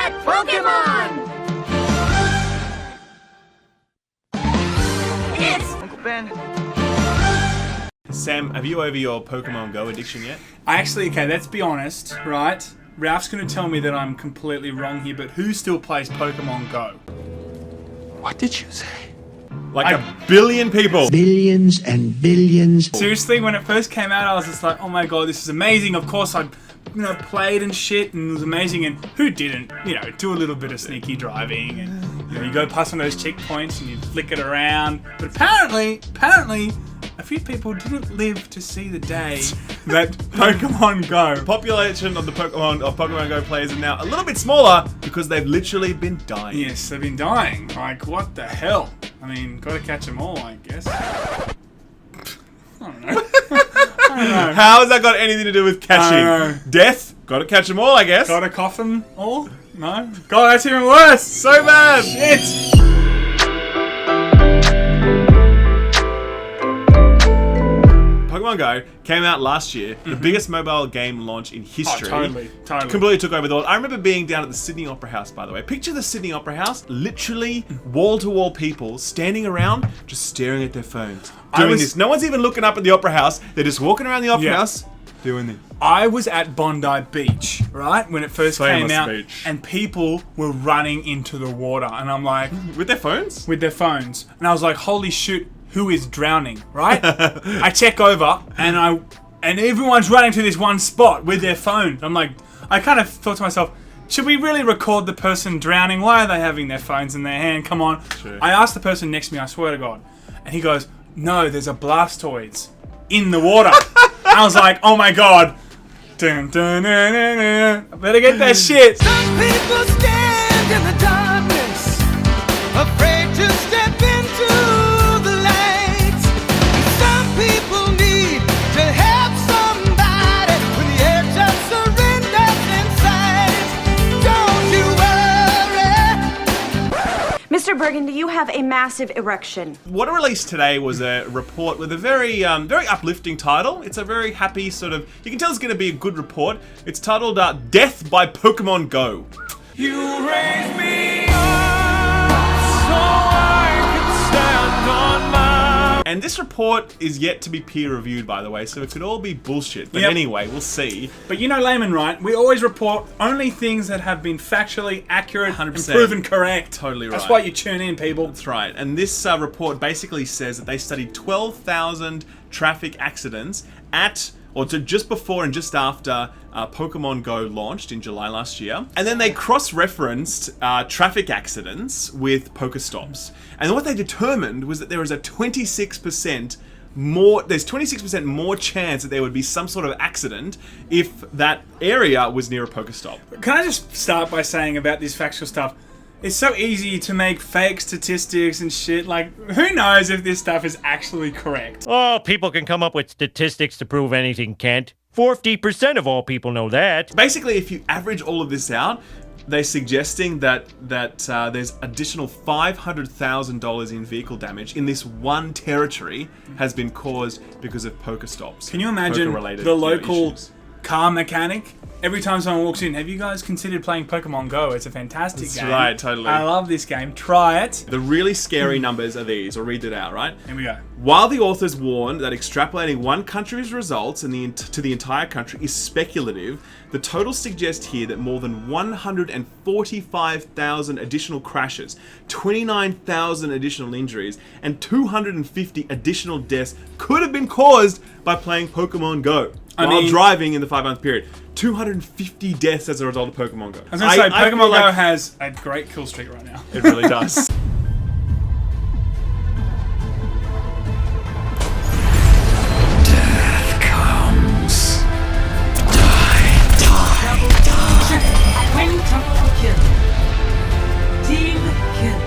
get Pokemon! It's Uncle Ben. Sam, have you over your Pokemon Go addiction yet? Okay, let's be honest, right? Ralph's going to tell me that I'm completely wrong here, but who still plays Pokemon Go? What did you say? Like a billion people. Billions and billions. Seriously, when it first came out, I was just like, oh my god, this is amazing. Of course, I played and shit, and it was amazing. And who didn't, do a little bit of sneaky driving, and you go past one of those checkpoints and you flick it around. But apparently, a few people didn't live to see the day that Pokemon Go. Population of the Pokemon Go players are now a little bit smaller because they've literally been dying. Yes, they've been dying. Like, what the hell? I mean, gotta catch them all, I guess. I don't know. How has that got anything to do with catching? Death? Gotta catch them all, I guess. Gotta cough them all? No? God, that's even worse! So bad! Shit! Pokemon Go came out last year, the biggest mobile game launch in history. Oh, totally. Completely took over the world. I remember being down at the Sydney Opera House, by the way. Picture the Sydney Opera House, literally wall-to-wall people standing around, just staring at their phones, doing this. No one's even looking up at the Opera House. They're just walking around the Opera House, doing this. I was at Bondi Beach, right, when it first came out, and people were running into the water, and I'm like... With their phones? With their phones. And I was like, holy shit, who is drowning, right? I check over, and everyone's running to this one spot with their phone. I'm like, I kind of thought to myself, should we really record the person drowning? Why are they having their phones in their hand? Come on. Sure. I asked the person next to me, I swear to God, and he goes, no, there's a Blastoise in the water. I was like, oh my God. Dun, dun, dun, dun, dun. I better get that shit. Some people stand in the darkness, afraid to step into the light. Some people need to have somebody when the edge of surrender's in sight. Don't you worry. Mr. Burgundy, you have a massive erection. What I released today was a report with a very uplifting title. It's a very happy sort of... You can tell it's going to be a good report. It's titled Death by Pokemon Go. You raise me up so I can stand on my... And this report is yet to be peer-reviewed, by the way, so it could all be bullshit. But anyway, we'll see. But you know, Laymen, right? We always report only things that have been factually accurate 100%. And proven correct. Totally right. That's why you tune in, people. That's right. And this report basically says that they studied 12,000 traffic accidents just before and just after Pokemon Go launched in July last year. And then they cross-referenced traffic accidents with Pokestops. And what they determined was that there is a 26% more chance that there would be some sort of accident if that area was near a Pokestop. Can I just start by saying about this factual stuff? It's so easy to make fake statistics and shit. Like, who knows if this stuff is actually correct? Oh, people can come up with statistics to prove anything, Kent. 40% of all people know that. Basically, if you average all of this out, they're suggesting that there's additional $500,000 in vehicle damage in this one territory has been caused because of Pokestops. Can you imagine the local car mechanic? Every time someone walks in, have you guys considered playing Pokemon Go? It's a fantastic game. That's right, totally. I love this game. Try it. The really scary numbers are these. I'll read it out, right? Here we go. While the authors warn that extrapolating one country's results to the entire country is speculative, the totals suggest here that more than 145,000 additional crashes, 29,000 additional injuries, and 250 additional deaths could have been caused by playing Pokemon Go while driving in the 5-month period. 250 deaths as a result of Pokemon Go. I was going to say, Pokemon Go has a great kill streak right now. It really does. Death comes.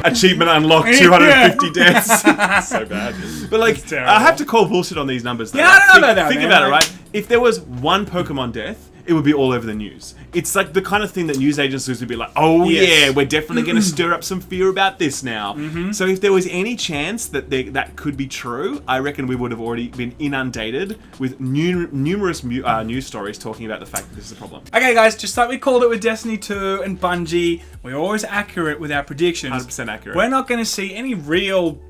Achievement unlocked, 250 deaths. So bad. But like, I have to call bullshit on these numbers though. Yeah, I don't know about that, Think man. about it, right? If there was one Pokemon death it would be all over the news. It's like the kind of thing that news agencies would be like, oh yeah, we're definitely going to stir up some fear about this now. So if there was any chance that that could be true, I reckon we would have already been inundated with numerous news stories talking about the fact that this is a problem. Okay, guys, just like we called it with Destiny 2 and Bungie, we're always accurate with our predictions. 100% accurate. We're not going to see any real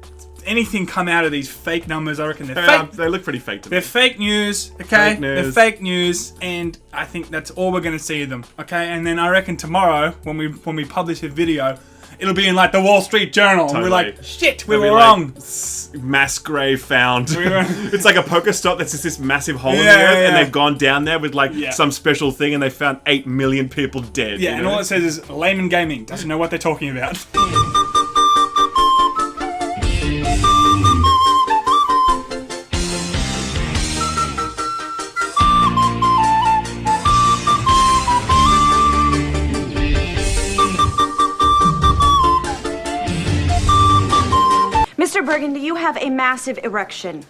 anything come out of these fake numbers. I reckon they're fake. They look pretty fake to me. They're fake news, okay? Fake news. They're fake news, and I think that's all we're going to see of them, okay? And then I reckon tomorrow, when we publish a video, it'll be in like the Wall Street Journal, and we're like, shit, we were wrong. Mass grave found. It's like a Pokestop that's just this massive hole in the earth, and they've gone down there with like some special thing, and they found 8 million people dead. Yeah, and all it says is Laymen Gaming doesn't know what they're talking about. Mr. Burgundy, you have a massive erection.